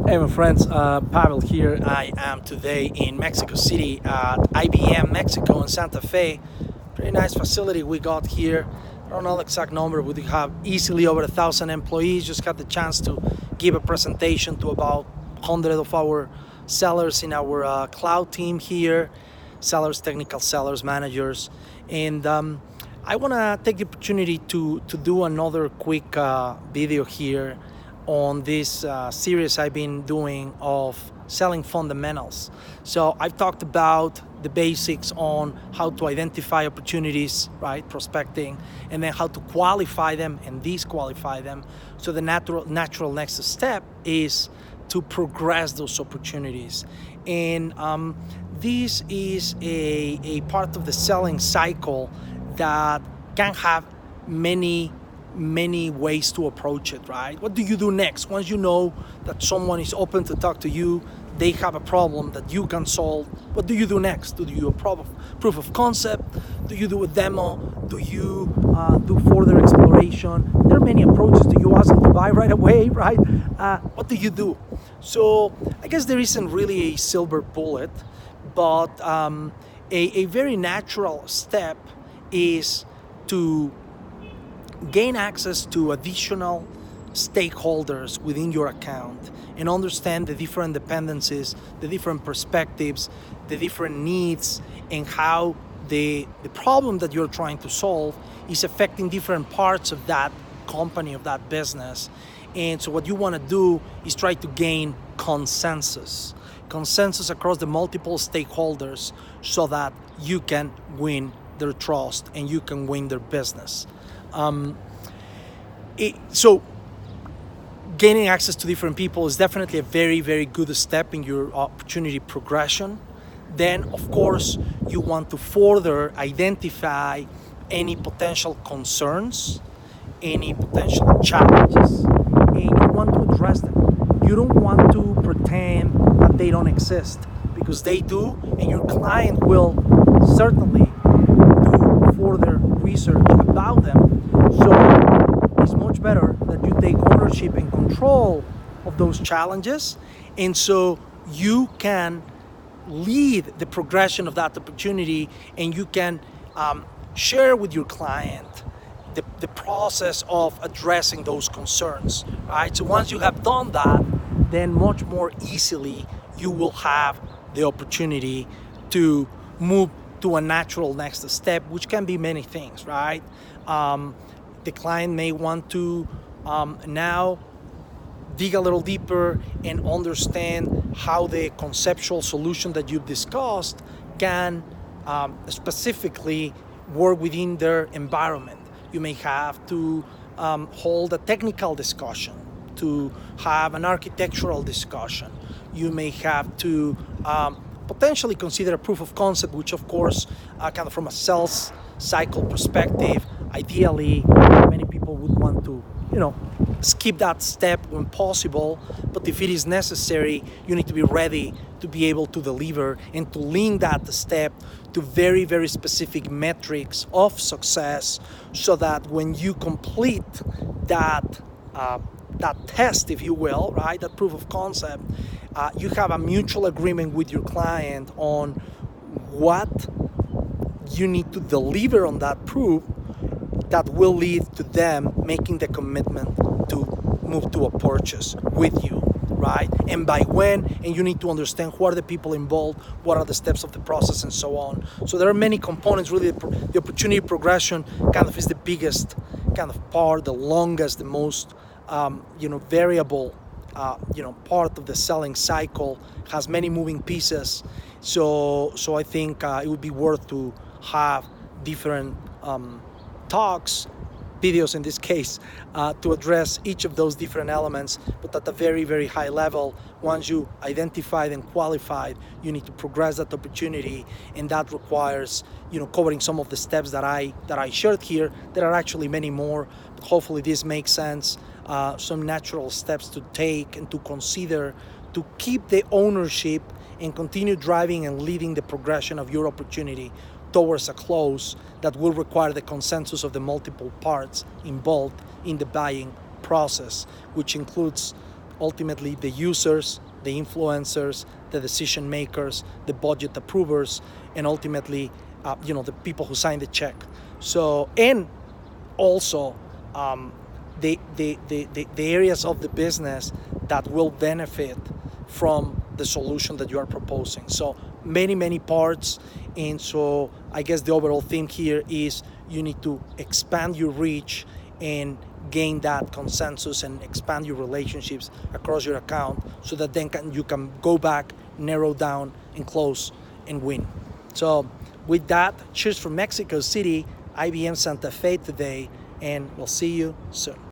Hey, my friends, Pavel here. I am today in Mexico City at IBM Mexico in Santa Fe. Pretty nice facility we got here. I don't know the exact number, but we have easily over 1,000 employees. Just had the chance to give a presentation to about 100 of our sellers in our cloud team here, sellers, technical sellers, managers. And I want to take the opportunity to do another quick video here on this series I've been doing of selling fundamentals. So I've talked about the basics on how to identify opportunities, right, prospecting, and then how to qualify them and disqualify them. So the natural next step is to progress those opportunities. And this is a part of the selling cycle that can have many ways to approach it, right? What do you do next? Once you know that someone is open to talk to you, they have a problem that you can solve, what do you do next? Do you do a proof of concept? Do you do a demo? Do you do further exploration? There are many approaches. Do you ask them to buy right away, right? What do you do? So I guess there isn't really a silver bullet, but a very natural step is to gain access to additional stakeholders within your account and understand the different dependencies, the different perspectives, the different needs, and how the problem that you're trying to solve is affecting different parts of that company, of that business. And so what you want to do is try to gain consensus across the multiple stakeholders so that you can win their trust and you can win their business. So gaining access to different people is definitely a very good step in your opportunity progression. Then, of course, you want to further identify any potential concerns, any potential challenges, and you want to address them. You don't want to pretend that they don't exist, because they do, and your client will certainly do further research about them. So it's much better that you take ownership and control of those challenges, and so you can lead the progression of that opportunity, and you can share with your client the process of addressing those concerns, right? So once you have done that, then much more easily you will have the opportunity to move to a natural next step, which can be many things, right? The client may want to now dig a little deeper and understand how the conceptual solution that you've discussed can specifically work within their environment. You may have to hold a technical discussion, to have an architectural discussion. You may have to potentially consider a proof of concept, which of course, kind of from a sales cycle perspective, ideally, many people would want to, skip that step when possible. But if it is necessary, you need to be ready to be able to deliver and to link that step to very specific metrics of success, so that when you complete that test, if you will, right, that proof of concept, you have a mutual agreement with your client on what you need to deliver on that proof that will lead to them making the commitment to move to a purchase with you, right? And by when, and you need to understand who are the people involved, what are the steps of the process, and so on. So there are many components. Really, the opportunity progression kind of is the biggest kind of part, the longest, the most variable part of the selling cycle, has many moving pieces. So I think it would be worth to have different talks, videos in this case, to address each of those different elements, but at a very high level. Once you identified and qualified, you need to progress that opportunity, and that requires covering some of the steps that I shared here. There are actually many more, but hopefully this makes sense. Some natural steps to take and to consider to keep the ownership and continue driving and leading the progression of your opportunity towards a close that will require the consensus of the multiple parts involved in the buying process, which includes ultimately the users, the influencers, the decision makers, the budget approvers, and ultimately, the people who sign the check. So, and also the areas of the business that will benefit from the solution that you are proposing. So many parts. And so I guess the overall theme here is you need to expand your reach and gain that consensus and expand your relationships across your account, so that then you can go back, narrow down, and close and win. So with that, cheers from Mexico City, IBM Santa Fe today, and we'll see you soon.